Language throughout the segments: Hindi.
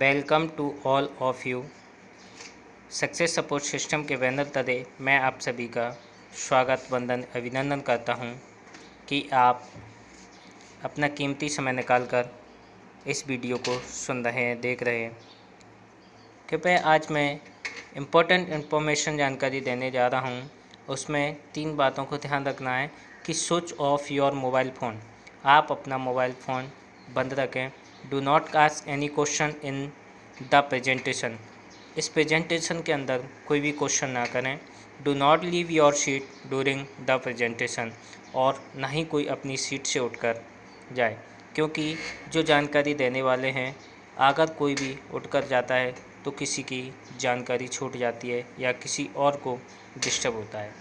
Welcome to all of you. Success support system के बैनर तले मैं आप सभी का स्वागत वंदन अभिनंदन करता हूं कि आप अपना कीमती समय निकालकर इस वीडियो को सुन रहे हैं, देख रहे हैं। कृपया आज मैं इम्पोर्टेंट इन्फॉर्मेशन जानकारी देने जा रहा हूं। उसमें 3 बातों को ध्यान रखना है कि switch off your mobile phone. आप अपना मोबाइल फ़ोन बंद रखें। Do not ask any question in the presentation. इस प्रेजेंटेशन के अंदर कोई भी क्वेश्चन ना करें। Do not leave your seat during the presentation, और ना ही कोई अपनी सीट से उठकर जाए, क्योंकि जो जानकारी देने वाले हैं अगर कोई भी उठकर जाता है तो किसी की जानकारी छूट जाती है या किसी और को डिस्टर्ब होता है।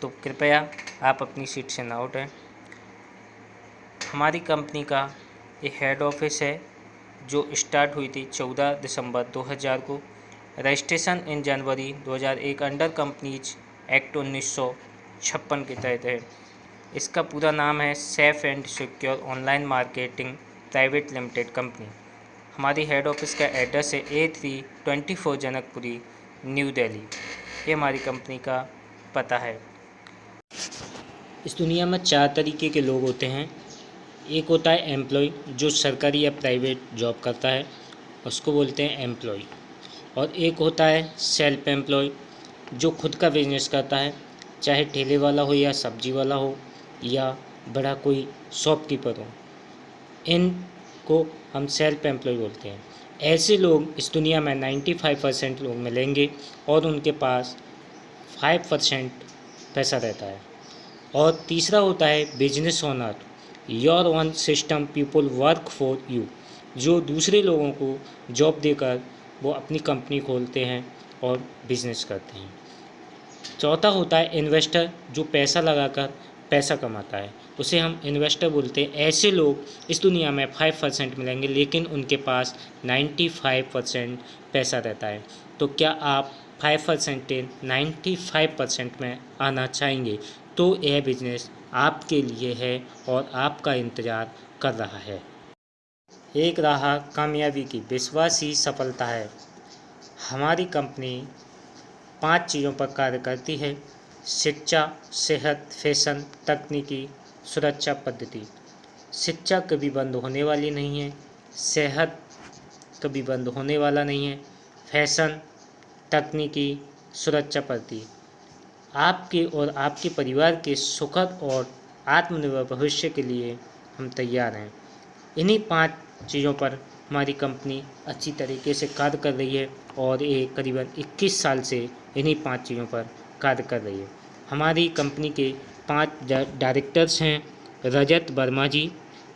तो कृपया आप अपनी सीट से ना उठें। हमारी कंपनी का ये हेड ऑफिस है जो स्टार्ट हुई थी 14 दिसंबर 2000 को। Registration in January 2001 under companies act 1956 के तहत है। इसका पूरा नाम है safe and secure online marketing private limited company. हमारी हेड ऑफिस का एड्रेस है A324 जनकपुरी, न्यू दिल्ली। ये हमारी कंपनी का पता है। इस दुनिया में 4 तरीके के लोग होते हैं। एक होता है एम्प्लॉय, जो सरकारी या प्राइवेट जॉब करता है, उसको बोलते हैं एम्प्लॉय। और एक होता है सेल्फ एम्प्लॉय, जो खुद का बिजनेस करता है, चाहे ठेले वाला हो या सब्जी वाला हो या बड़ा कोई शॉपकीपर हो। इनको हम सेल्फ एम्प्लॉय बोलते हैं। ऐसे लोग इस दुनिया में 95% लोग मिलेंगे और उनके पास 5% पैसा रहता है। और तीसरा होता है business owner, your own system people work for you, जो दूसरे लोगों को जॉब देकर वो अपनी कंपनी खोलते हैं और बिजनेस करते हैं। चौथा होता है इन्वेस्टर, जो पैसा लगाकर पैसा कमाता है, उसे हम इन्वेस्टर बोलते हैं। ऐसे लोग इस दुनिया में 5% मिलेंगे, लेकिन उनके पास 95% पैसा रहता है। तो क्या आप 5% 95% में आना चाहेंगे? तो यह बिजनेस आपके लिए है और आपका इंतज़ार कर रहा है। एक राह कामयाबी की विश्वास ही सफलता है। हमारी कंपनी 5 चीज़ों पर कार्य करती है: शिक्षा, सेहत, फैशन, तकनीकी, सुरक्षा पद्धति। शिक्षा कभी बंद होने वाली नहीं है, सेहत कभी बंद होने वाला नहीं है, फैशन, तकनीकी, सुरक्षा पद्धति आपके और आपके परिवार के सुखद और आत्मनिर्भर भविष्य के लिए हम तैयार हैं। इन्हीं 5 चीज़ों पर हमारी कंपनी अच्छी तरीके से कार्य कर रही है और ये करीबन 21 साल से इन्हीं 5 चीज़ों पर कार्य कर रही है। हमारी कंपनी के 5 डायरेक्टर्स हैं: रजत वर्मा जी,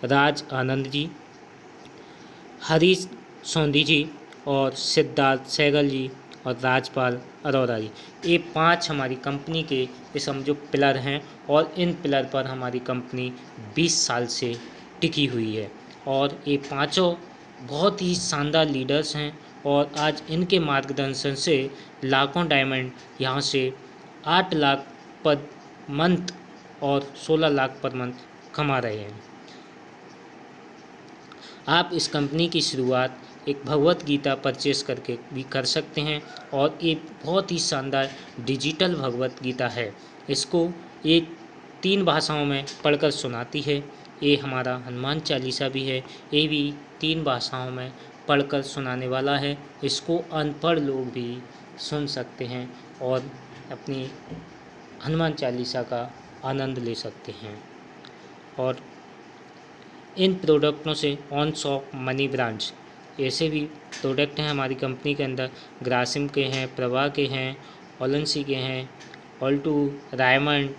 राज आनंद जी, हरीश सोंधी जी और सिद्धार्थ सहगल जी और राजपाल अरोड़ा जी। ये 5 हमारी कंपनी के ये समझो पिलर हैं, और इन पिलर पर हमारी कंपनी 20 साल से टिकी हुई है। और ये 5 बहुत ही शानदार लीडर्स हैं, और आज इनके मार्गदर्शन से लाखों डायमंड यहाँ से 8 लाख पर मंथ और 16 लाख पर मंथ कमा रहे हैं। आप इस कंपनी की शुरुआत एक भगवत गीता परचेस करके भी कर सकते हैं, और ये बहुत ही शानदार डिजिटल भगवत गीता है। इसको ये 3 भाषाओं में पढ़कर सुनाती है। ये हमारा हनुमान चालीसा भी है, ये भी 3 भाषाओं में पढ़कर सुनाने वाला है। इसको अनपढ़ लोग भी सुन सकते हैं और अपनी हनुमान चालीसा का आनंद ले सकते हैं। और इन प्रोडक्टों से ऑन शॉप मनी ब्रांड्स ऐसे भी प्रोडक्ट हैं हमारी कंपनी के अंदर। ग्रासिम के हैं, प्रभा के हैं, ओलेंसी के हैं, ऑल्टू, रायमंड,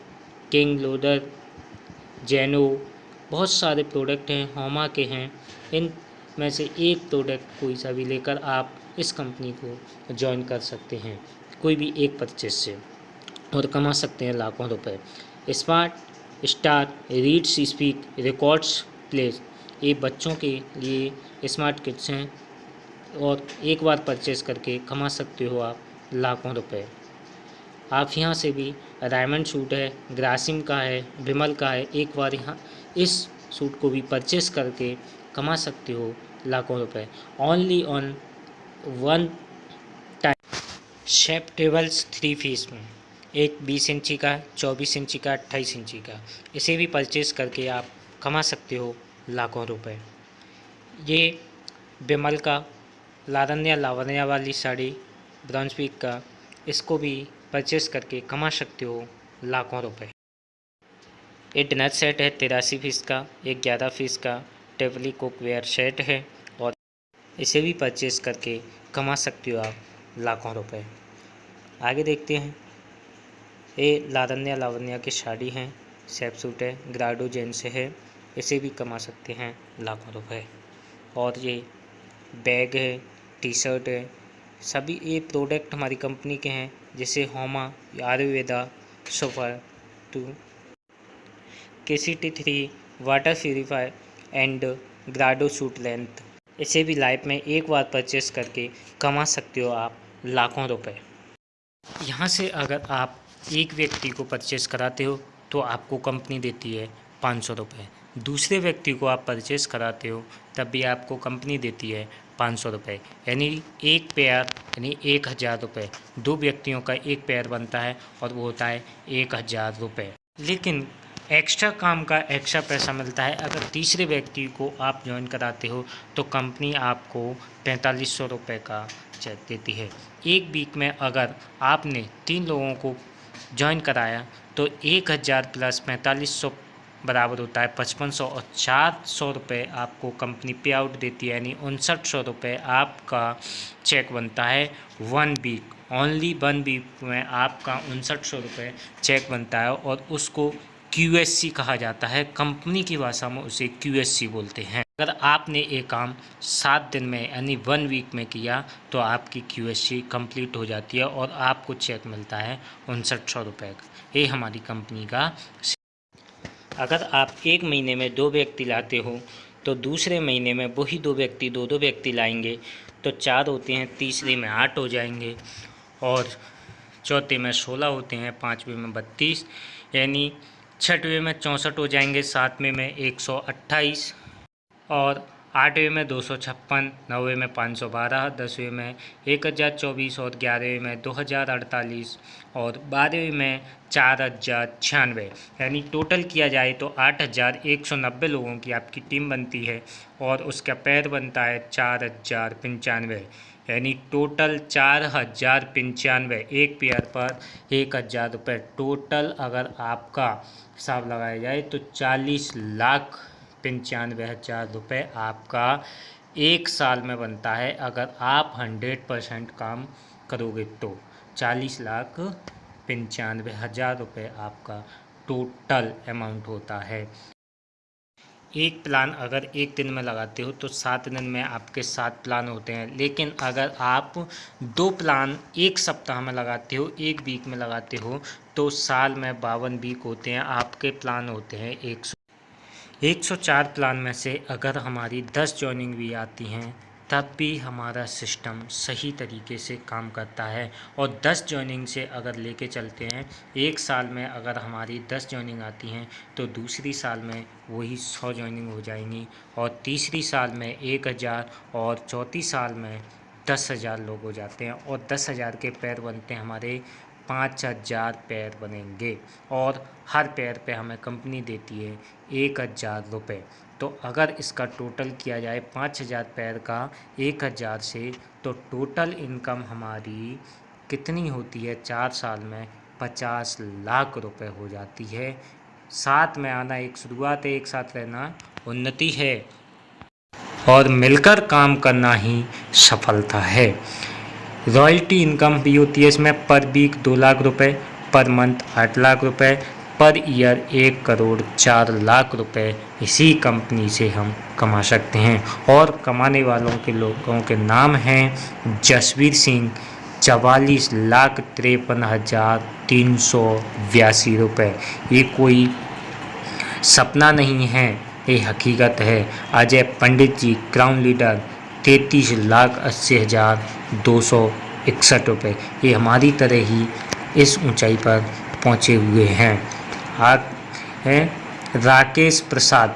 किंग लोडर, जेनो, बहुत सारे प्रोडक्ट हैं, होमा के हैं। इन में से एक प्रोडक्ट कोई सा भी लेकर आप इस कंपनी को ज्वाइन कर सकते हैं, कोई भी एक परचेज से, और कमा सकते हैं लाखों रुपए। Smart star reads speak records place, ये बच्चों के लिए स्मार्ट किट्स हैं, और एक बार परचेस करके कमा सकते हो आप लाखों रुपए। आप यहाँ से भी डायमंड सूट है, ग्रासिम का है, विमल का है, एक बार यहाँ इस सूट को भी परचेस करके कमा सकते हो लाखों रुपए। Only on one time. Shape tables 3 piece में, एक 20 इंची का, 24 इंची का, 28 इंची का, इसे भी परचेस करके आप कमा सकते हो लाखों रुपए। ये बिमल का लावण्या लावण्या वाली साड़ी ब्राउन पीक का, इसको भी परचेस करके कमा सकते हो लाखों रुपए। ये डिनर सेट है 83 पीस का, एक 11 पीस का टेबली कुकवेयर सेट है और इसे भी परचेस करके कमा सकते हो आप लाखों रुपए। आगे देखते हैं, ये लावण्या की साड़ी हैं, सेफ सूट है, ग्राडो जेन से है, इसे भी कमा सकते हैं लाखों रुपए। और ये बैग है, टी शर्ट है, सभी ये प्रोडक्ट हमारी कंपनी के हैं, जैसे होमा, Ayurveda, super two, KCT3, water purify and ग्राडो सूट लेंथ। इसे भी लाइफ में एक बार परचेस करके कमा सकते हो आप लाखों रुपए। यहाँ से अगर आप एक व्यक्ति को परचेस कराते हो तो आपको कंपनी देती है 500 रुपये। दूसरे व्यक्ति को आप परचेस कराते हो तब भी आपको कंपनी देती है 500 रुपये, यानी एक पेयर यानी 1000 रुपये। दो व्यक्तियों का एक पेयर बनता है और वो होता है 1000 रुपये। लेकिन एक्स्ट्रा काम का एक्स्ट्रा पैसा मिलता है। अगर तीसरे व्यक्ति को आप ज्वाइन कराते हो तो कंपनी आपको 4500 रुपये का चेक देती है। एक वीक में अगर आपने 3 लोगों को ज्वाइन कराया तो 1000 प्लस 4500 बराबर होता है 5500 और 400 रुपये आपको कंपनी पे आउट देती है, यानी 5900 रुपये आपका चेक बनता है 1 वीक। ओनली 1 वीक में आपका 5900 रुपये चेक बनता है और उसको QSC कहा जाता है। कंपनी की भाषा में उसे QSC बोलते हैं। अगर आपने एक काम 7 दिन में यानी 1 वीक में किया तो आपकी QSC कंप्लीट हो जाती है और आपको चेक मिलता है 5900 रुपये का। ये हमारी कंपनी का। अगर आप एक महीने में 2 व्यक्ति लाते हो तो दूसरे महीने में वही 2 व्यक्ति 2 व्यक्ति लाएंगे तो 4 होते हैं, तीसरे में 8 हो जाएंगे और चौथे में 16 होते हैं, पाँचवें में 32, यानी छठवें में 64 हो जाएंगे, सातवें में 128 और आठवें में 256, नौवें में 512, 10वें में 1024 और 11वें में 2048 और 12वें में 4096। यानी टोटल किया जाए तो 8190 लोगों की आपकी टीम बनती है और उसका पैर बनता है 4095, यानी टोटल 4095। एक पेयर पर 1000 रुपये। टोटल अगर आपका हिसाब लगाया जाए तो 40,95,000 रुपये आपका एक साल में बनता है। अगर आप 100% काम करोगे तो 40,95,000 रुपये आपका टोटल अमाउंट होता है। एक प्लान अगर एक दिन में लगाते हो तो 7 दिन में आपके 7 प्लान होते हैं। लेकिन अगर आप 2 प्लान एक सप्ताह में लगाते हो, एक वीक में लगाते हो तो साल में 52 वीक होते हैं। आपके प्लान होते हैं 104 प्लान में से अगर हमारी 10 जॉइनिंग भी आती हैं तब भी हमारा सिस्टम सही तरीके से काम करता है। और 10 जॉइनिंग से अगर लेके चलते हैं, एक साल में अगर हमारी 10 जॉइनिंग आती हैं तो दूसरी साल में वही 100 जॉइनिंग हो जाएंगी और तीसरी साल में 1000 और चौथी साल में 10,000 लोग हो जाते हैं और 10,000 के पैर बनते हैं हमारे 5,000 पैर बनेंगे और हर पैर पे हमें कंपनी देती है 1,000 रुपये। तो अगर इसका टोटल किया जाए 5,000 पैर का 1,000 से तो टोटल इनकम हमारी कितनी होती है 4 साल में 50 लाख रुपए हो जाती है। साथ में आना एक शुरुआत है, एक साथ रहना उन्नति है और मिलकर काम करना ही सफलता है। रॉयल्टी इनकम भी होती है इसमें पर वीक 2 लाख रुपए, पर मंथ 8 लाख रुपए, पर ईयर 1,04,00,000 रुपए इसी कंपनी से हम कमा सकते हैं। और कमाने वालों के लोगों के नाम हैं जसवीर सिंह 44,53,382 रुपये। ये कोई सपना नहीं है, ये हकीकत है। अजय पंडित जी क्राउन लीडर 33,80,261 रुपये। ये हमारी तरह ही इस ऊंचाई पर पहुंचे हुए हैं। राकेश प्रसाद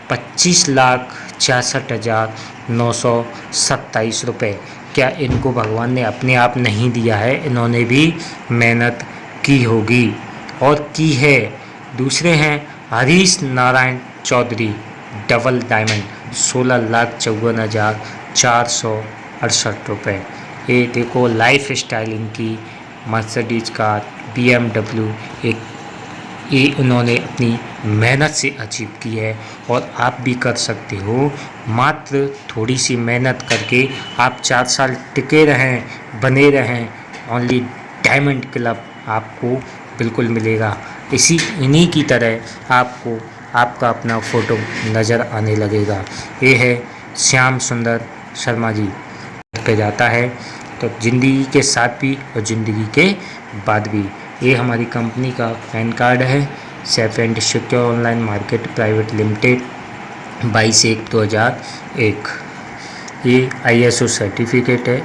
25,66,2 927 रुपये। क्या इनको भगवान ने अपने आप नहीं दिया है, इन्होंने भी मेहनत की होगी और की है। दूसरे हैं हरीश नारायण चौधरी, डबल डायमंड 16,54,468 रुपये। ये देखो लाइफ स्टाइलिंग की मर्सिडीज कार, BMW, एक ये उन्होंने अपनी मेहनत से अचीव की है और आप भी कर सकते हो। मात्र थोड़ी सी मेहनत करके आप 4 साल टिके रहें, बने रहें, ओनली डायमंड क्लब आपको बिल्कुल मिलेगा। इन्हीं की तरह आपको आपका अपना फ़ोटो नज़र आने लगेगा। ये है श्याम सुंदर शर्मा जी पे जाता है तो ज़िंदगी के साथ भी और ज़िंदगी के बाद भी। ये हमारी कंपनी का पैन कार्ड है, safe and secure online market private limited 22/1/2001। ये ISO सर्टिफिकेट है,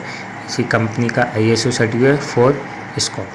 इसी कंपनी का ISO सर्टिफिकेट फॉर स्कॉप।